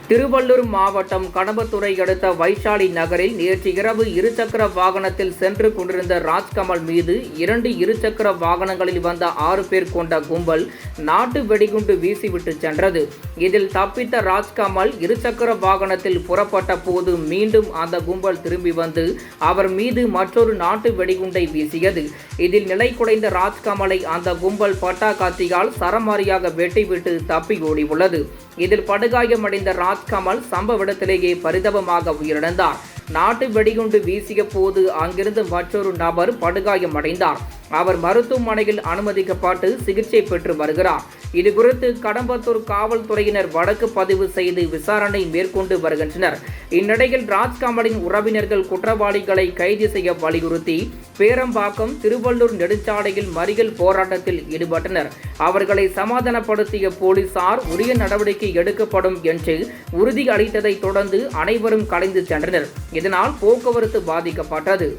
திருவள்ளூர் மாவட்டம் கடம்பத்துறை அடுத்த வைஷாலி நகரில் நேற்று இரவு இருசக்கர வாகனத்தில் சென்று கொண்டிருந்த ராஜ்கமல் மீது 2 இருசக்கர வாகனங்களில் வந்த 6 பேர் கொண்ட கும்பல் நாட்டு வெடிகுண்டு வீசிவிட்டு சென்றது. இதில் தப்பித்த ராஜ்கமல் இருசக்கர வாகனத்தில் புறப்பட்ட போது மீண்டும் அந்த கும்பல் திரும்பி வந்து அவர் மீது மற்றொரு நாட்டு வெடிகுண்டை வீசியது. இதில் நிலை குலைந்த ராஜ்கமலை அந்த கும்பல் பட்டாக்காத்தியால் சரமாரியாக வெட்டிவிட்டு தப்பி ஓடியுள்ளது. இதில் படுகாயமடைந்த ராஜ்கமல் சம்பவ இடத்திலேயே பரிதாபமாக உயிரிழந்தார். நாட்டு வெடிகுண்டு வீசிய போது அங்கிருந்து மற்றொரு நபர் படுகாயமடைந்தார். அவர் மருத்துவமனையில் அனுமதிக்கப்பட்டு சிகிச்சை பெற்று வருகிறார். இதுகுறித்து கடம்பத்தூர் காவல்துறையினர் வழக்கு பதிவு செய்து விசாரணை மேற்கொண்டு வருகின்றனர். இந்நிலையில் ராஜ்கமலின் உறவினர்கள் குற்றவாளிகளை கைது செய்ய வலியுறுத்தி பேரம்பாக்கம் திருவள்ளூர் நெடுஞ்சாலையில் மறியல் போராட்டத்தில் ஈடுபட்டனர். அவர்களை சமாதானப்படுத்திய போலீசார் உரிய நடவடிக்கை எடுக்கப்படும் என்று உறுதி அளித்ததை தொடர்ந்து அனைவரும் கலைந்து சென்றனர். இதனால் போக்குவரத்து பாதிக்கப்பட்டது.